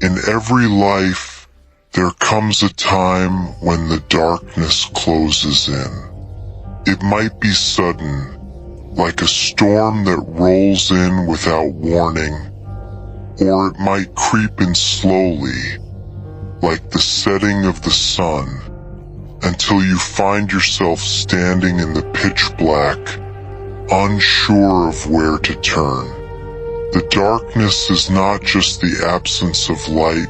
In every life, there comes a time when the darkness closes in. It might be sudden, like a storm that rolls in without warning, or it might creep in slowly, like the setting of the sun, until you find yourself standing in the pitch black, unsure of where to turn. The darkness is not just the absence of light,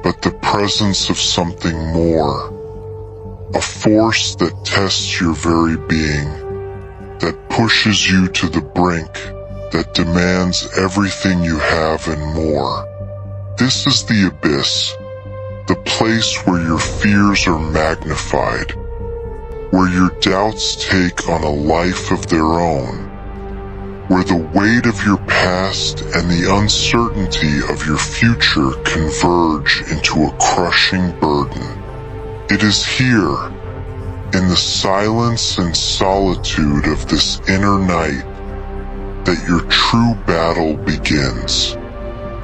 but the presence of something more, a force that tests your very being, that pushes you to the brink, that demands everything you have and more. This is the abyss, the place where your fears are magnified, where your doubts take on a life of their own, where the weight of your past and the uncertainty of your future converge into a crushing burden. It is here, in the silence and solitude of this inner night, that your true battle begins.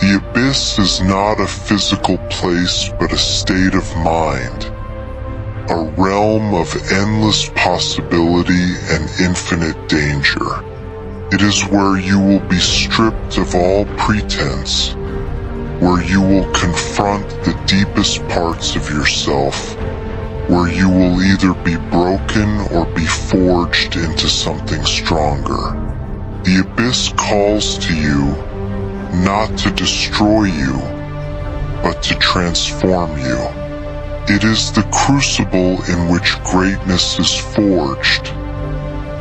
The abyss is not a physical place but a state of mind, a realm of endless possibility and infinite danger. It is where you will be stripped of all pretense, where you will confront the deepest parts of yourself, where you will either be broken or be forged into something stronger. The abyss calls to you, not to destroy you, but to transform you. It is the crucible in which greatness is forged,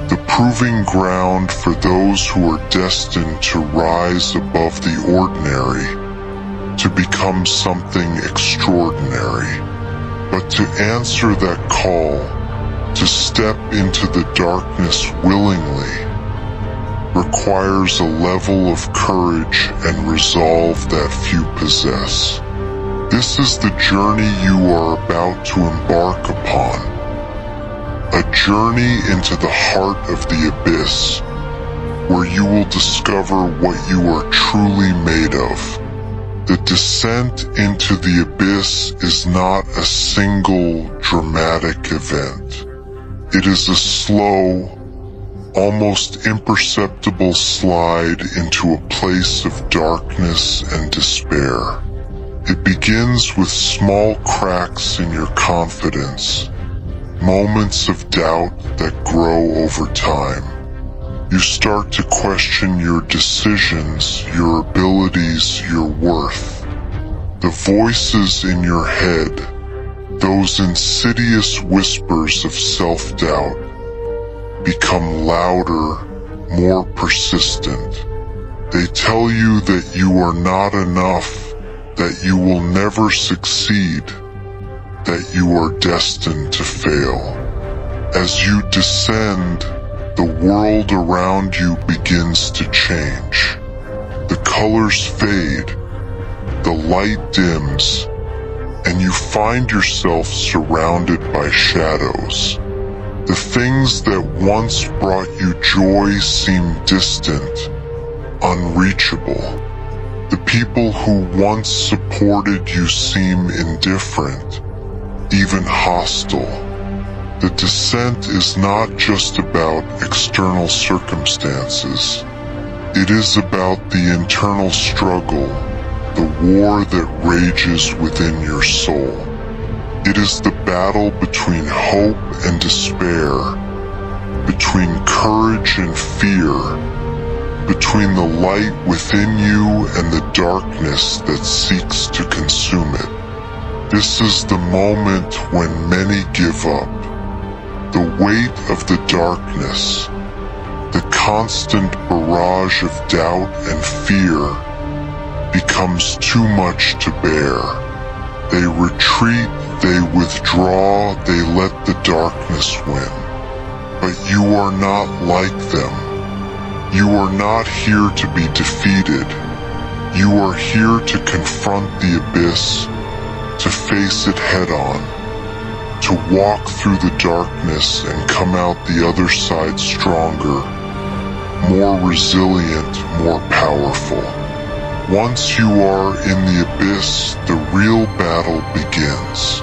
the proving ground for those who are destined to rise above the ordinary, to become something extraordinary. But to answer that call, to step into the darkness willingly, requires a level of courage and resolve that few possess. This is the journey you are about to embark upon. A journey into the heart of the abyss, where you will discover what you are truly made of. The descent into the abyss is not a single dramatic event. It is a slow, almost imperceptible slide into a place of darkness and despair. It begins with small cracks in your confidence, moments of doubt that grow over time. You start to question your decisions, your abilities, your worth. The voices in your head, those insidious whispers of self-doubt, become louder, more persistent. They tell you that you are not enough, that you will never succeed, that you are destined to fail. As you descend, the world around you begins to change. The colors fade, the light dims, and you find yourself surrounded by shadows. The things that once brought you joy seem distant, unreachable. The people who once supported you seem indifferent, even hostile. The descent is not just about external circumstances. It is about the internal struggle, the war that rages within your soul. It is the battle between hope and despair, between courage and fear, between the light within you and the darkness that seeks to consume it. This is the moment when many give up. The weight of the darkness, the constant barrage of doubt and fear, becomes too much to bear. They retreat, they withdraw, they let the darkness win. But you are not like them. You are not here to be defeated. You are here to confront the abyss, to face it head on, to walk through the darkness and come out the other side stronger, more resilient, more powerful. Once you are in the abyss, the real battle begins.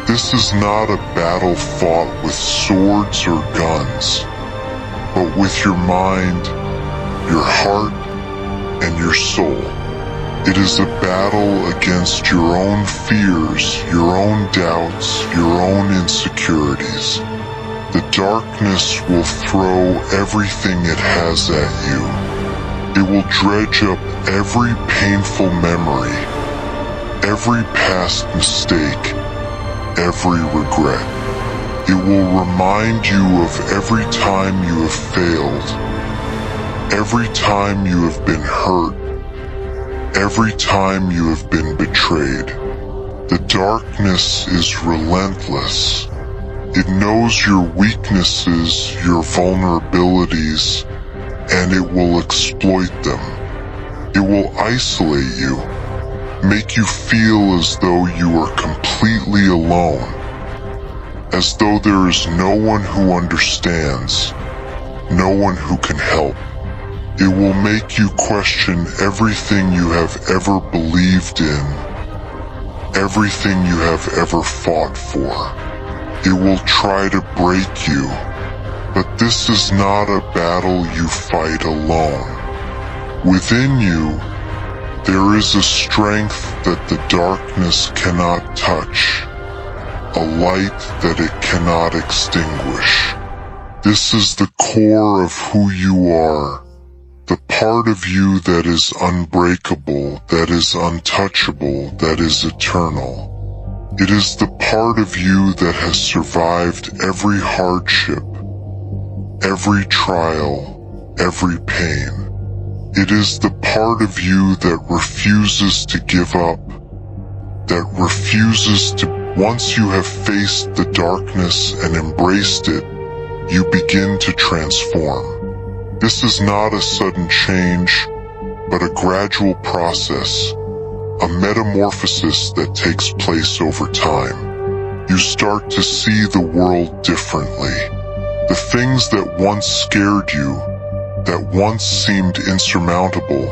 This is not a battle fought with swords or guns, but with your mind, your heart, and your soul. It is a battle against your own fears, your own doubts, your own insecurities. The darkness will throw everything it has at you. It will dredge up every painful memory, every past mistake, every regret. It will remind you of every time you have failed, every time you have been hurt, every time you have been betrayed. The darkness is relentless. It knows your weaknesses, your vulnerabilities, and it will exploit them. It will isolate you, make you feel as though you are completely alone, as though there is no one who understands, no one who can help. It will make you question everything you have ever believed in, everything you have ever fought for. It will try to break you, but this is not a battle you fight alone. Within you, there is a strength that the darkness cannot touch, a light that it cannot extinguish. This is the core of who you are, the part of you that is unbreakable, that is untouchable, that is eternal. It is the part of you that has survived every hardship, every trial, every pain. It is the part of you that refuses to give up, that refuses to. Once you have faced the darkness and embraced it, you begin to transform. This is not a sudden change, but a gradual process, a metamorphosis that takes place over time. You start to see the world differently. The things that once scared you, that once seemed insurmountable,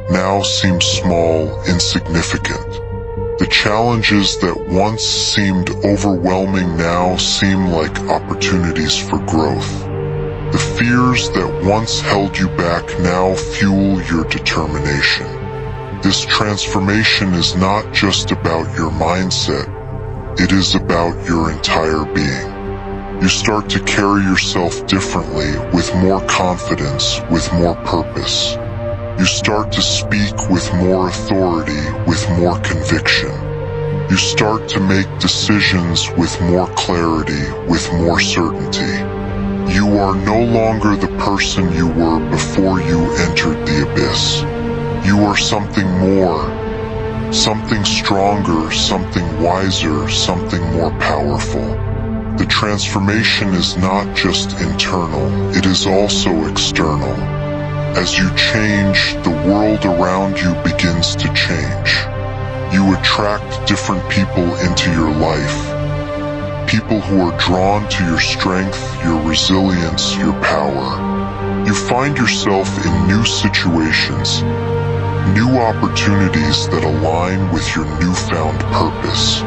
now seem small, insignificant. The challenges that once seemed overwhelming now seem like opportunities for growth. The fears that once held you back now fuel your determination. This transformation is not just about your mindset, it is about your entire being. You start to carry yourself differently, with more confidence, with more purpose. You start to speak with more authority, with more conviction. You start to make decisions with more clarity, with more certainty. You are no longer the person you were before you entered the abyss. You are something more, something stronger, something wiser, something more powerful. The transformation is not just internal, it is also external. As you change, the world around you begins to change. You attract different people into your life. People who are drawn to your strength, your resilience, your power. You find yourself in new situations, new opportunities that align with your newfound purpose.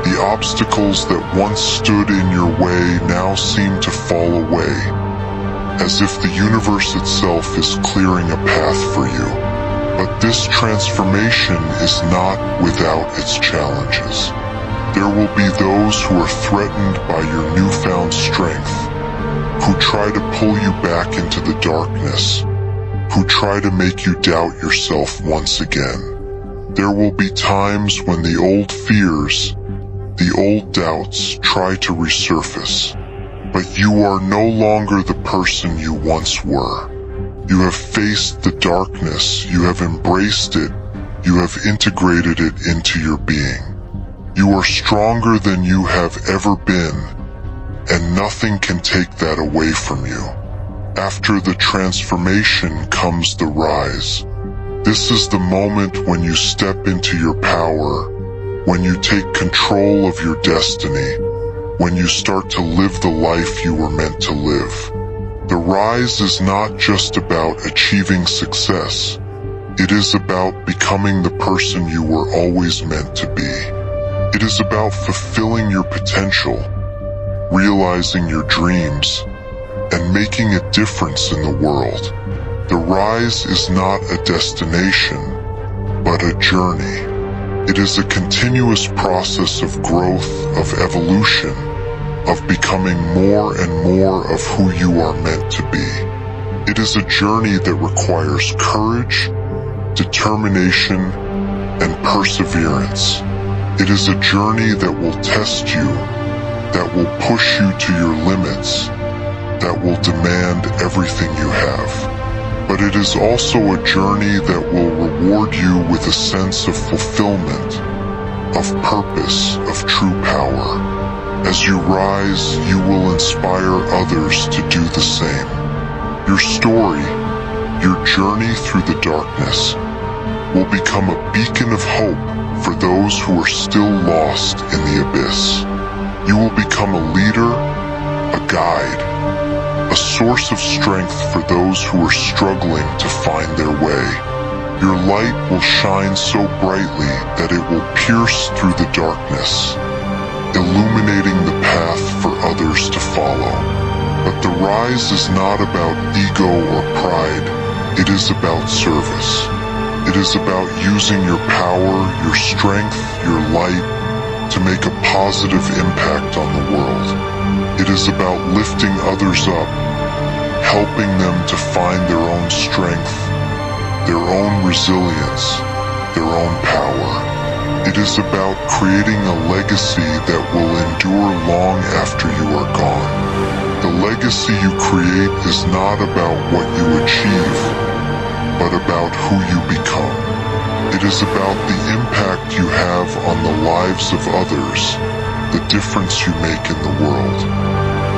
The obstacles that once stood in your way now seem to fall away, as if the universe itself is clearing a path for you. But this transformation is not without its challenges. There will be those who are threatened by your newfound strength, who try to pull you back into the darkness, who try to make you doubt yourself once again. There will be times when the old fears, the old doubts try to resurface, but you are no longer the person you once were. You have faced the darkness, you have embraced it, you have integrated it into your being. You are stronger than you have ever been, and nothing can take that away from you. After the transformation comes the rise. This is the moment when you step into your power, when you take control of your destiny, when you start to live the life you were meant to live. The rise is not just about achieving success. It is about becoming the person you were always meant to be. It is about fulfilling your potential, realizing your dreams, and making a difference in the world. The rise is not a destination, but a journey. It is a continuous process of growth, of evolution, of becoming more and more of who you are meant to be. It is a journey that requires courage, determination, and perseverance. It is a journey that will test you, that will push you to your limits, that will demand everything you have. But it is also a journey that will reward you with a sense of fulfillment, of purpose, of true power. As you rise, you will inspire others to do the same. Your story, your journey through the darkness, will become a beacon of hope for those who are still lost in the abyss. You will become a leader, a guide, a source of strength for those who are struggling to find their way. Your light will shine so brightly that it will pierce through the darkness, illuminating the path for others to follow. But the rise is not about ego or pride. It is about service. It is about using your power, your strength, your light to make a positive impact on the world. It is about lifting others up, helping them to find their own strength, their own resilience, their own power. It is about creating a legacy that will endure long after you are gone. The legacy you create is not about what you achieve, but about who you become. It is about the impact you have on the lives of others, the difference you make in the world.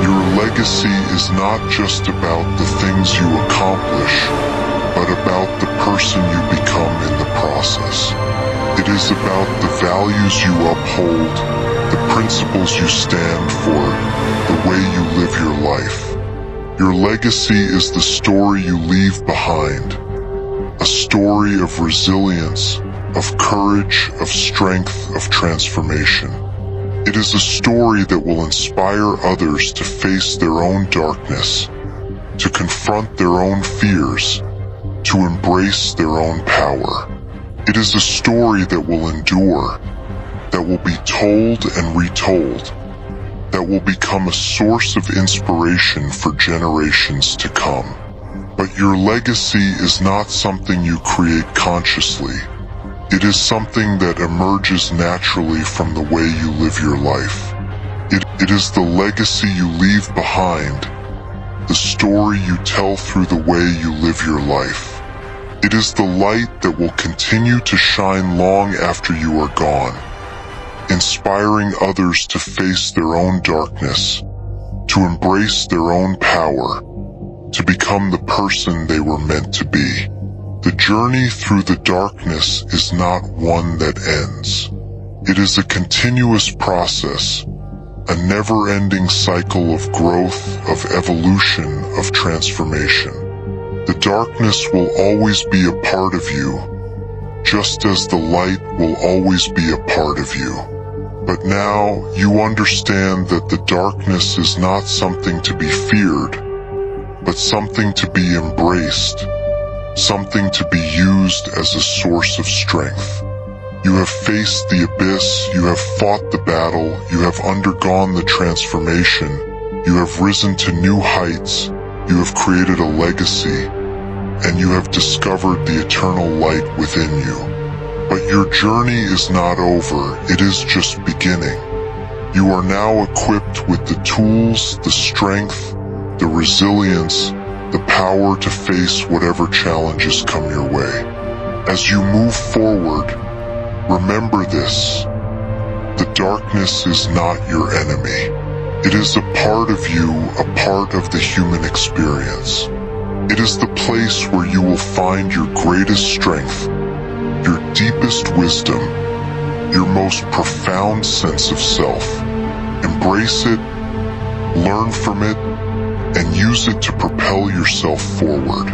Your legacy is not just about the things you accomplish, but about the person you become in the process. It is about the values you uphold, the principles you stand for, the way you live your life. Your legacy is the story you leave behind, a story of resilience, of courage, of strength, of transformation. It is a story that will inspire others to face their own darkness, to confront their own fears, to embrace their own power. It is a story that will endure, that will be told and retold, that will become a source of inspiration for generations to come. But your legacy is not something you create consciously. It is something that emerges naturally from the way you live your life. It is the legacy you leave behind, the story you tell through the way you live your life. It is the light that will continue to shine long after you are gone, inspiring others to face their own darkness, to embrace their own power, to become the person they were meant to be. The journey through the darkness is not one that ends. It is a continuous process, a never-ending cycle of growth, of evolution, of transformation. The darkness will always be a part of you, just as the light will always be a part of you. But now you understand that the darkness is not something to be feared, but something to be embraced, something to be used as a source of strength. You have faced the abyss, you have fought the battle, you have undergone the transformation, you have risen to new heights, you have created a legacy, and you have discovered the eternal light within you. But your journey is not over, it is just beginning. You are now equipped with the tools, the strength, the resilience, the power to face whatever challenges come your way. As you move forward, remember this: the darkness is not your enemy. It is a part of you, a part of the human experience. It is the place where you will find your greatest strength, your deepest wisdom, your most profound sense of self. Embrace it, learn from it, and use it to propel yourself forward.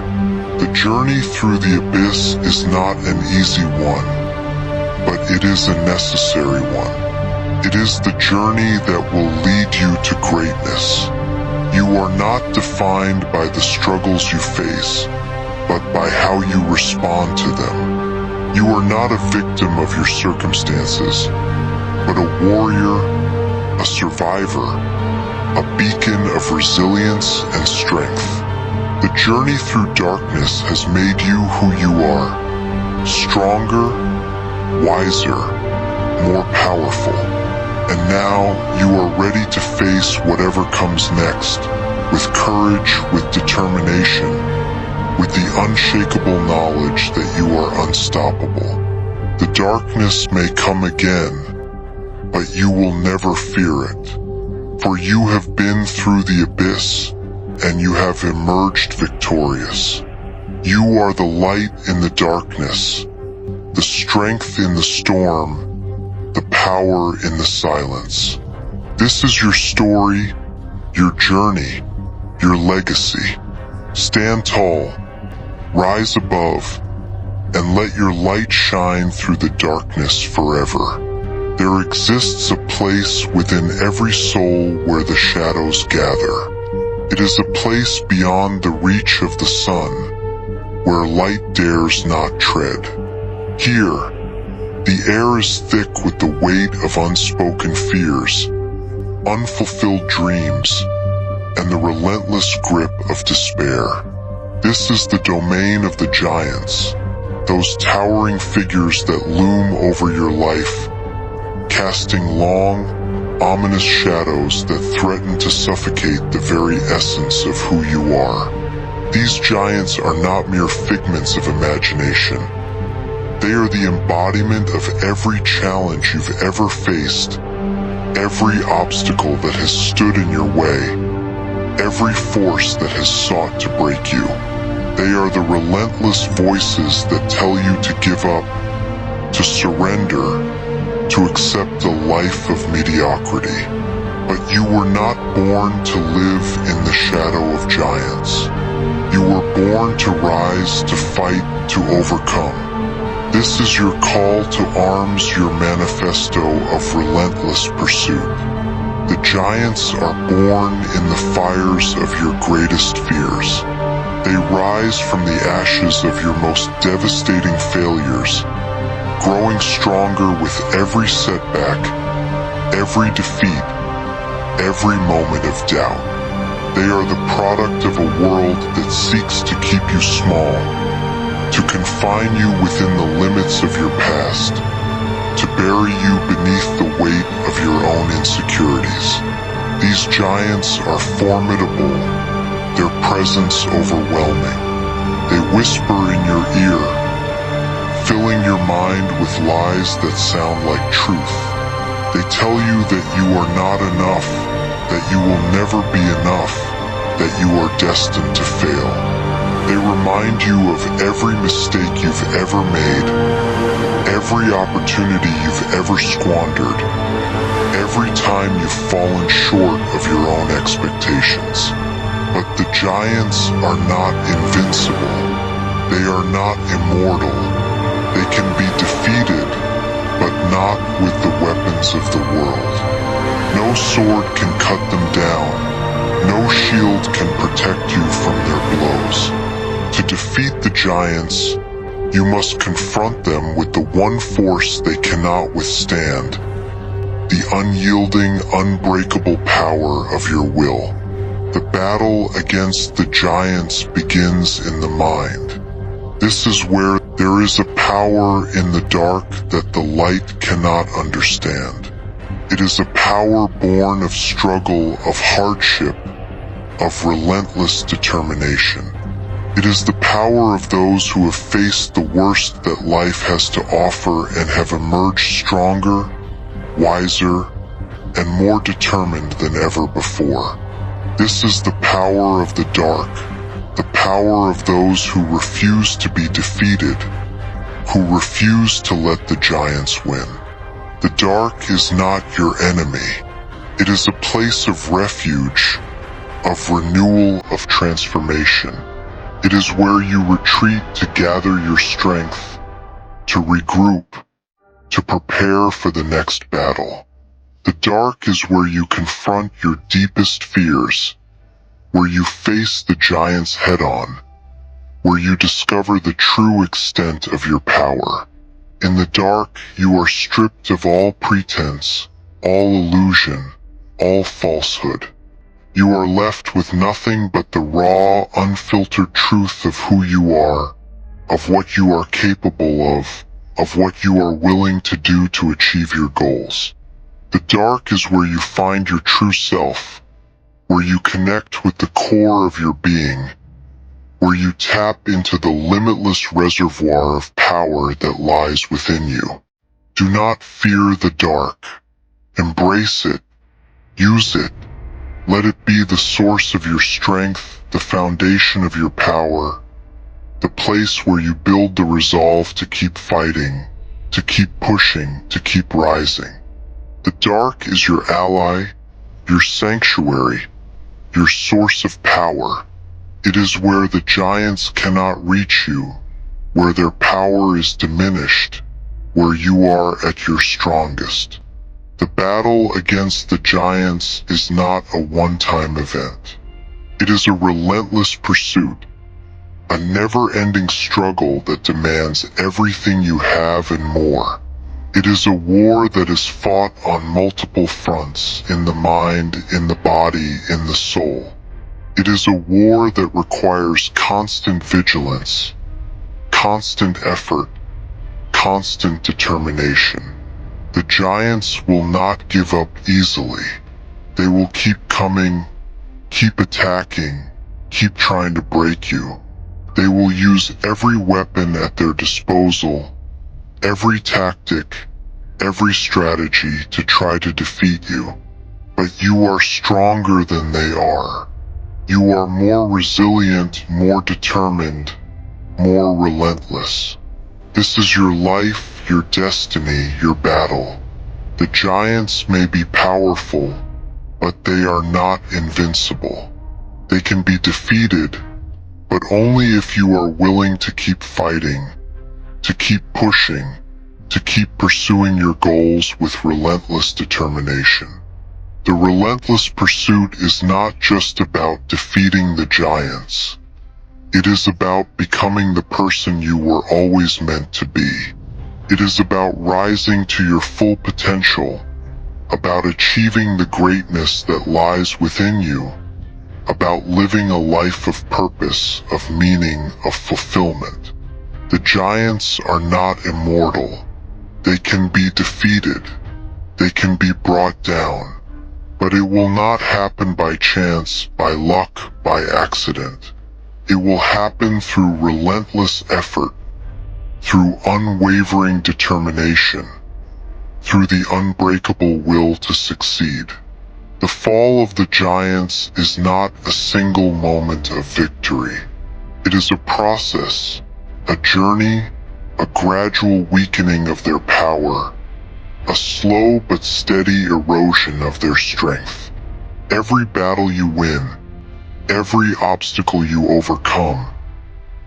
The journey through the abyss is not an easy one, but it is a necessary one. It is the journey that will lead you to greatness. You are not defined by the struggles you face, but by how you respond to them. You are not a victim of your circumstances, but a warrior, a survivor, a beacon of resilience and strength. The journey through darkness has made you who you are, stronger, wiser, more powerful. And now you are ready to face whatever comes next, with courage, with determination, with the unshakable knowledge that you are unstoppable. The darkness may come again, but you will never fear it, for you have been through the abyss, and you have emerged victorious. You are the light in the darkness, the strength in the storm, the power in the silence. This is your story, your journey, your legacy. Stand tall, rise above, and let your light shine through the darkness forever. There exists a place within every soul where the shadows gather. It is a place beyond the reach of the sun, where light dares not tread. Here, the air is thick with the weight of unspoken fears, unfulfilled dreams, and the relentless grip of despair. This is the domain of the giants, those towering figures that loom over your life, casting long, ominous shadows that threaten to suffocate the very essence of who you are. These giants are not mere figments of imagination. They are the embodiment of every challenge you've ever faced, every obstacle that has stood in your way, every force that has sought to break you. They are the relentless voices that tell you to give up, to surrender, to accept a life of mediocrity. But you were not born to live in the shadow of giants. You were born to rise, to fight, to overcome. This is your call to arms, your manifesto of relentless pursuit. The giants are born in the fires of your greatest fears. They rise from the ashes of your most devastating failures, growing stronger with every setback, every defeat, every moment of doubt. They are the product of a world that seeks to keep you small, to confine you within the limits of your past, to bury you beneath the weight of your own insecurities. These giants are formidable, their presence overwhelming. They whisper in your ear, filling your mind with lies that sound like truth. They tell you that you are not enough, that you will never be enough, that you are destined to fail. They remind you of every mistake you've ever made, every opportunity you've ever squandered, every time you've fallen short of your own expectations. But the giants are not invincible. They are not immortal. They can be defeated, but not with the weapons of the world. No sword can cut them down. No shield can protect you from their blows. To defeat the giants, you must confront them with the one force they cannot withstand, the unyielding, unbreakable power of your will. The battle against the giants begins in the mind. This is where there is a power in the dark that the light cannot understand. It is a power born of struggle, of hardship, of relentless determination. It is the power of those who have faced the worst that life has to offer and have emerged stronger, wiser, and more determined than ever before. This is the power of the dark, the power of those who refuse to be defeated, who refuse to let the giants win. The dark is not your enemy. It is a place of refuge, of renewal, of transformation. It is where you retreat to gather your strength, to regroup, to prepare for the next battle. The dark is where you confront your deepest fears, where you face the giants head-on, where you discover the true extent of your power. In the dark, you are stripped of all pretense, all illusion, all falsehood. You are left with nothing but the raw, unfiltered truth of who you are, of what you are capable of what you are willing to do to achieve your goals. The dark is where you find your true self, where you connect with the core of your being, where you tap into the limitless reservoir of power that lies within you. Do not fear the dark. Embrace it. Use it. Let it be the source of your strength, the foundation of your power, the place where you build the resolve to keep fighting, to keep pushing, to keep rising. The dark is your ally, your sanctuary, your source of power. It is where the giants cannot reach you, where their power is diminished, where you are at your strongest. The battle against the giants is not a one-time event. It is a relentless pursuit, a never-ending struggle that demands everything you have and more. It is a war that is fought on multiple fronts, in the mind, in the body, in the soul. It is a war that requires constant vigilance, constant effort, constant determination. The giants will not give up easily. They will keep coming, keep attacking, keep trying to break you. They will use every weapon at their disposal, every tactic, every strategy to try to defeat you. But you are stronger than they are. You are more resilient, more determined, more relentless. This is your life, your destiny, your battle. The giants may be powerful, but they are not invincible. They can be defeated, but only if you are willing to keep fighting, to keep pushing, to keep pursuing your goals with relentless determination. The relentless pursuit is not just about defeating the giants. It is about becoming the person you were always meant to be. It is about rising to your full potential, about achieving the greatness that lies within you, about living a life of purpose, of meaning, of fulfillment. The giants are not immortal. They can be defeated. They can be brought down. But it will not happen by chance, by luck, by accident. It will happen through relentless effort, through unwavering determination, through the unbreakable will to succeed. The fall of the giants is not a single moment of victory. It is a process, a journey, a gradual weakening of their power, a slow but steady erosion of their strength. Every battle you win, every obstacle you overcome,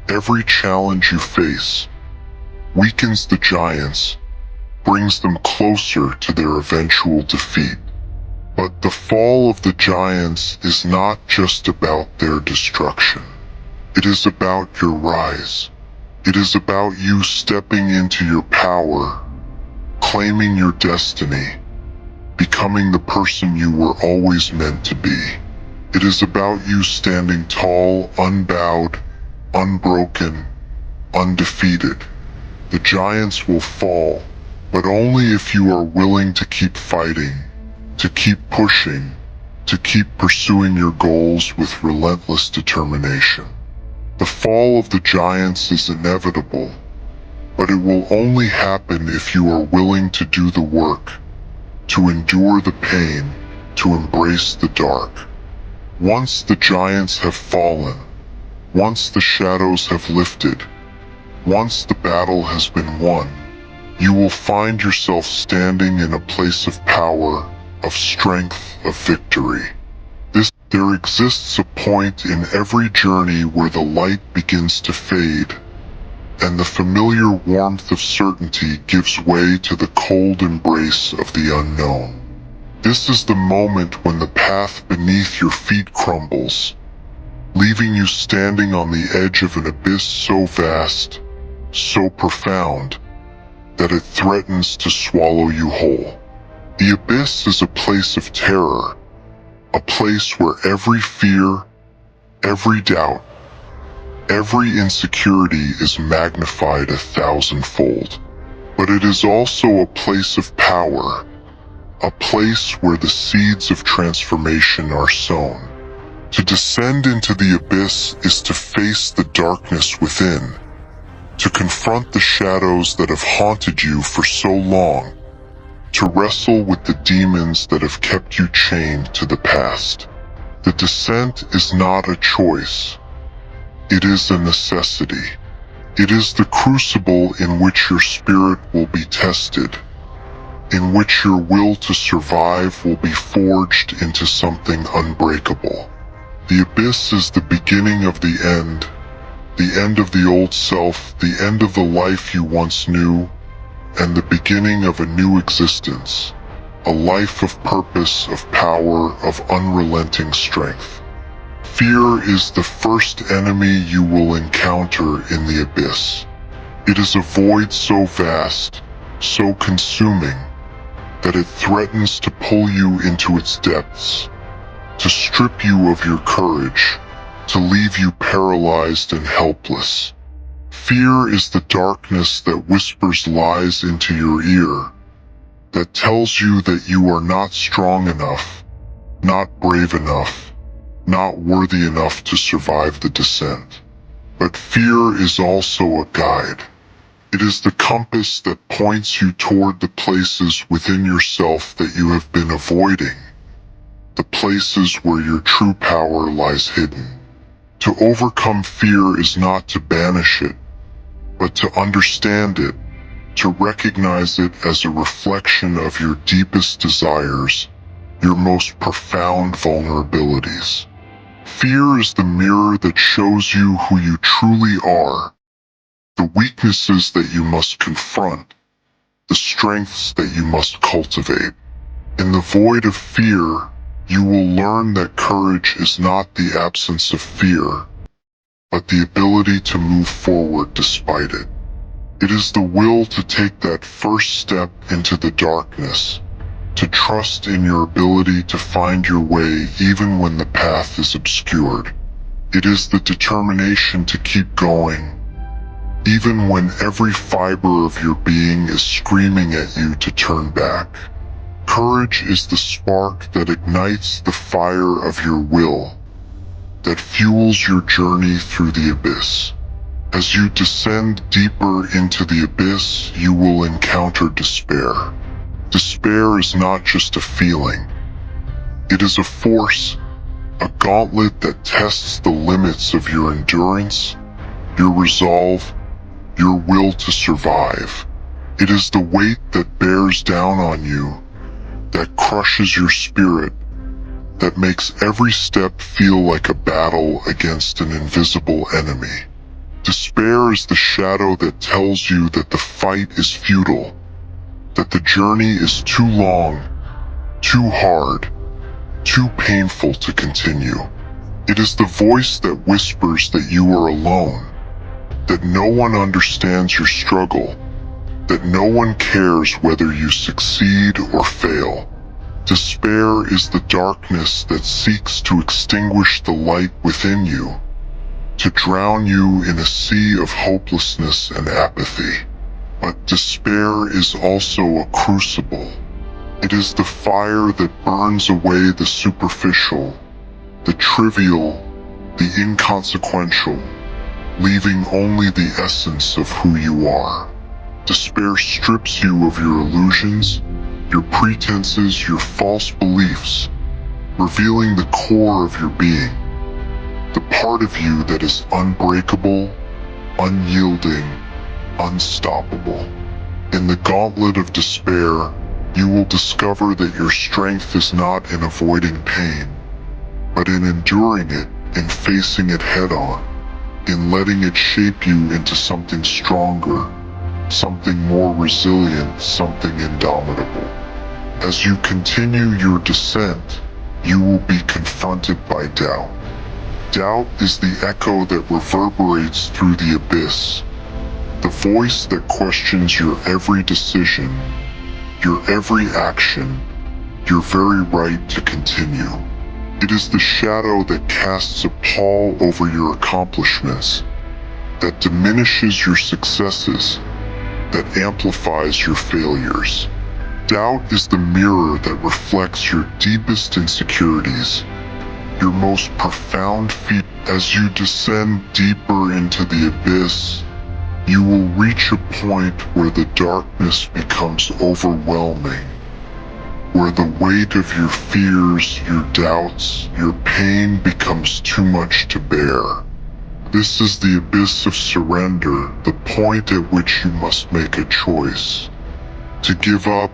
every challenge you face, weakens the giants, brings them closer to their eventual defeat. But the fall of the giants is not just about their destruction. It is about your rise. It is about you stepping into your power, claiming your destiny, becoming the person you were always meant to be. It is about you standing tall, unbowed, unbroken, undefeated. The giants will fall, but only if you are willing to keep fighting, to keep pushing, to keep pursuing your goals with relentless determination. The fall of the giants is inevitable, but it will only happen if you are willing to do the work, to endure the pain, to embrace the dark. Once the giants have fallen, once the shadows have lifted, once the battle has been won, you will find yourself standing in a place of power, of strength, of victory. There exists a point in every journey where the light begins to fade, and the familiar warmth of certainty gives way to the cold embrace of the unknown. This is the moment when the path beneath your feet crumbles, leaving you standing on the edge of an abyss so vast, so profound, that it threatens to swallow you whole. The abyss is a place of terror, a place where every fear, every doubt, every insecurity is magnified 1,000-fold. But it is also a place of power, a place where the seeds of transformation are sown. To descend into the abyss is to face the darkness within, to confront the shadows that have haunted you for so long, to wrestle with the demons that have kept you chained to the past. The descent is not a choice. It is a necessity. It is the crucible in which your spirit will be tested, in which your will to survive will be forged into something unbreakable. The abyss is the beginning of the end of the old self, the end of the life you once knew, and the beginning of a new existence, a life of purpose, of power, of unrelenting strength. Fear is the first enemy you will encounter in the abyss. It is a void so vast, so consuming, that it threatens to pull you into its depths, to strip you of your courage, to leave you paralyzed and helpless. Fear is the darkness that whispers lies into your ear, that tells you that you are not strong enough, not brave enough, not worthy enough to survive the descent. But fear is also a guide. It is the compass that points you toward the places within yourself that you have been avoiding, the places where your true power lies hidden. To overcome fear is not to banish it, but to understand it, to recognize it as a reflection of your deepest desires, your most profound vulnerabilities. Fear is the mirror that shows you who you truly are, the weaknesses that you must confront, the strengths that you must cultivate. In the void of fear, you will learn that courage is not the absence of fear, but the ability to move forward despite it. It is the will to take that first step into the darkness, to trust in your ability to find your way even when the path is obscured. It is the determination to keep going, even when every fiber of your being is screaming at you to turn back. Courage is the spark that ignites the fire of your will, that fuels your journey through the abyss. As you descend deeper into the abyss, you will encounter despair. Despair is not just a feeling. It is a force, a gauntlet that tests the limits of your endurance, your resolve, your will to survive. It is the weight that bears down on you, that crushes your spirit, that makes every step feel like a battle against an invisible enemy. Despair is the shadow that tells you that the fight is futile, that the journey is too long, too hard, too painful to continue. It is the voice that whispers that you are alone, that no one understands your struggle, that no one cares whether you succeed or fail. Despair is the darkness that seeks to extinguish the light within you, to drown you in a sea of hopelessness and apathy. But despair is also a crucible. It is the fire that burns away the superficial, the trivial, the inconsequential, leaving only the essence of who you are. Despair strips you of your illusions, your pretenses, your false beliefs, revealing the core of your being, the part of you that is unbreakable, unyielding, unstoppable. In the gauntlet of despair, you will discover that your strength is not in avoiding pain, but in enduring it, in facing it head on, in letting it shape you into something stronger, something more resilient, something indomitable. As you continue your descent, you will be confronted by doubt. Doubt is the echo that reverberates through the abyss, the voice that questions your every decision, your every action, your very right to continue. It is the shadow that casts a pall over your accomplishments, that diminishes your successes, that amplifies your failures. Doubt is the mirror that reflects your deepest insecurities, your most profound fear. As you descend deeper into the abyss, you will reach a point where the darkness becomes overwhelming, where the weight of your fears, your doubts, your pain becomes too much to bear. This is the abyss of surrender, the point at which you must make a choice. To give up,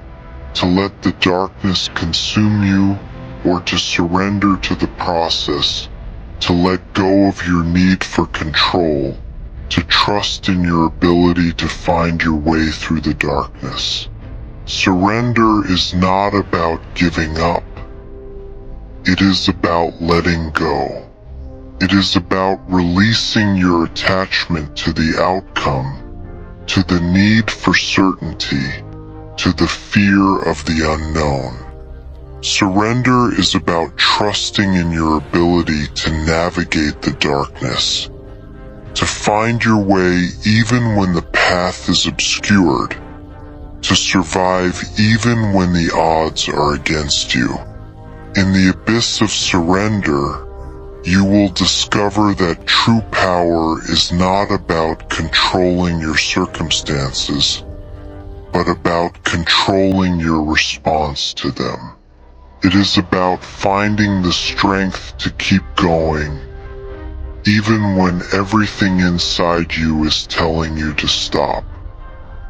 to let the darkness consume you, or to surrender to the process, to let go of your need for control, to trust in your ability to find your way through the darkness. Surrender is not about giving up. It is about letting go. It is about releasing your attachment to the outcome, to the need for certainty, to the fear of the unknown. Surrender is about trusting in your ability to navigate the darkness, to find your way even when the path is obscured, to survive even when the odds are against you. In the abyss of surrender, you will discover that true power is not about controlling your circumstances, but about controlling your response to them. It is about finding the strength to keep going, even when everything inside you is telling you to stop.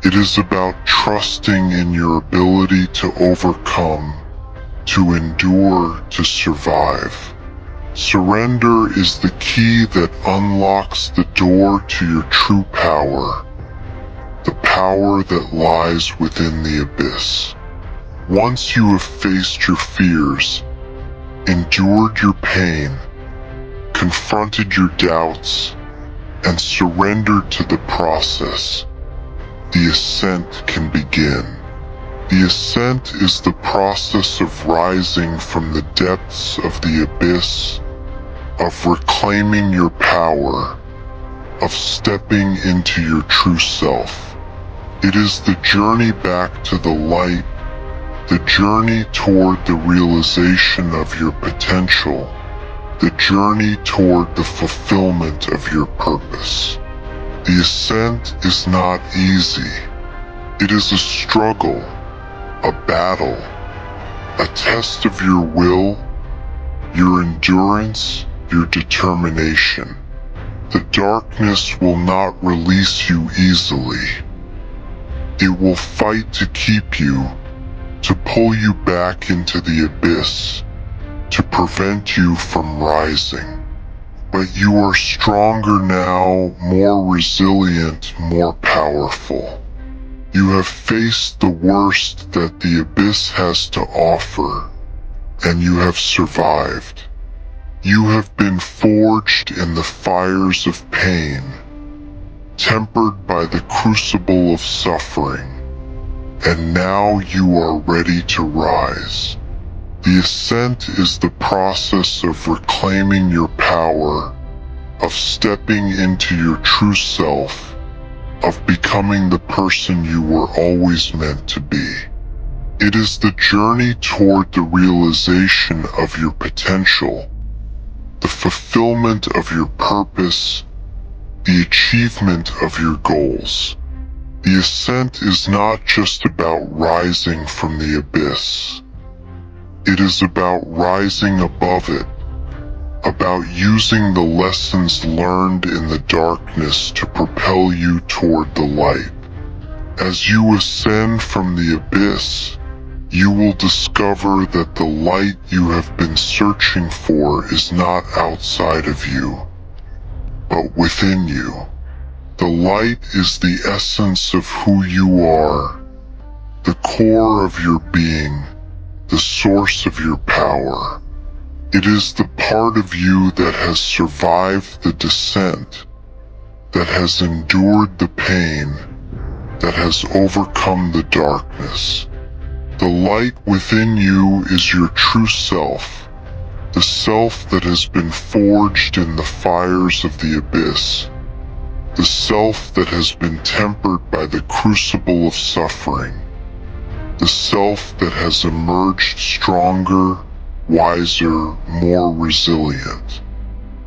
It is about trusting in your ability to overcome, to endure, to survive. Surrender is the key that unlocks the door to your true power, the power that lies within the abyss. Once you have faced your fears, endured your pain, confronted your doubts, and surrendered to the process, the ascent can begin. The ascent is the process of rising from the depths of the abyss, of reclaiming your power, of stepping into your true self. It is the journey back to the light, the journey toward the realization of your potential, the journey toward the fulfillment of your purpose. The ascent is not easy. It is a struggle, a battle, a test of your will, your endurance, your determination. The darkness will not release you easily. It will fight to keep you, to pull you back into the abyss, to prevent you from rising. But you are stronger now, more resilient, more powerful. You have faced the worst that the abyss has to offer, and you have survived. You have been forged in the fires of pain, tempered by the crucible of suffering, and now you are ready to rise. The ascent is the process of reclaiming your power, of stepping into your true self, of becoming the person you were always meant to be. It is the journey toward the realization of your potential, the fulfillment of your purpose, the achievement of your goals. The ascent is not just about rising from the abyss. It is about rising above it, about using the lessons learned in the darkness to propel you toward the light. As you ascend from the abyss, you will discover that the light you have been searching for is not outside of you, but within you. The light is the essence of who you are, the core of your being, the source of your power. It is the part of you that has survived the descent, that has endured the pain, that has overcome the darkness. The light within you is your true self, the self that has been forged in the fires of the abyss, the self that has been tempered by the crucible of suffering, the self that has emerged stronger, wiser, more resilient.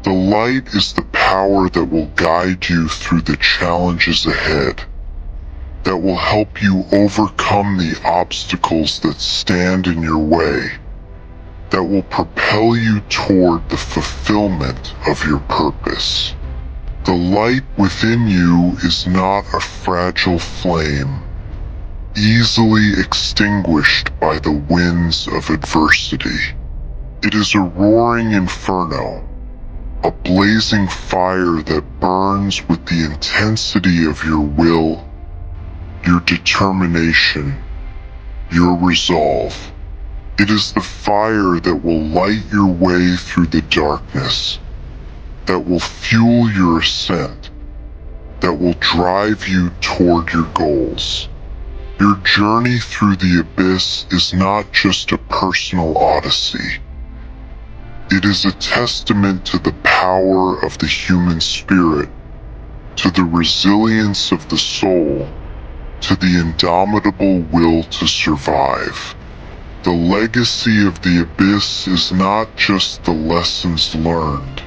The light is the power that will guide you through the challenges ahead, that will help you overcome the obstacles that stand in your way, that will propel you toward the fulfillment of your purpose. The light within you is not a fragile flame, easily extinguished by the winds of adversity. It is a roaring inferno, a blazing fire that burns with the intensity of your will, your determination, your resolve. It is the fire that will light your way through the darkness, that will fuel your ascent, that will drive you toward your goals. Your journey through the abyss is not just a personal odyssey. It is a testament to the power of the human spirit, to the resilience of the soul, to the indomitable will to survive. The legacy of the abyss is not just the lessons learned,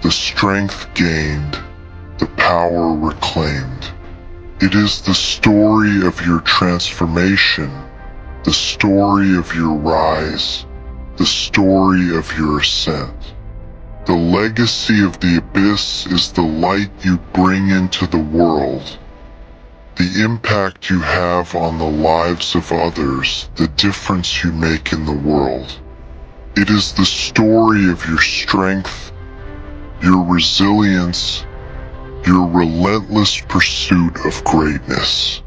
the strength gained, the power reclaimed. It is the story of your transformation, the story of your rise, the story of your ascent. The legacy of the abyss is the light you bring into the world, the impact you have on the lives of others, the difference you make in the world. It is the story of your strength, your resilience, your relentless pursuit of greatness.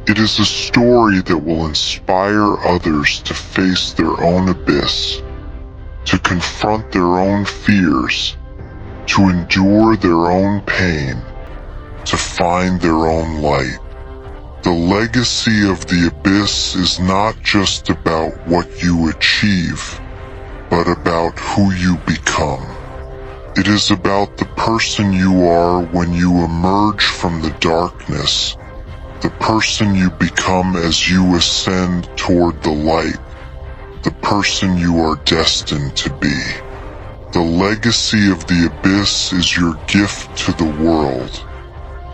It is a story that will inspire others to face their own abyss, to confront their own fears, to endure their own pain, to find their own light. The legacy of the abyss is not just about what you achieve, but about who you become. It is about the person you are when you emerge from the darkness, the person you become as you ascend toward the light, the person you are destined to be. The legacy of the abyss is your gift to the world,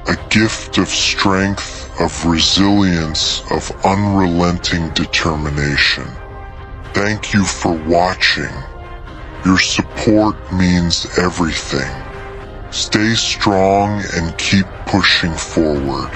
a gift of strength, of resilience, of unrelenting determination. Thank you for watching. Your support means everything. Stay strong and keep pushing forward.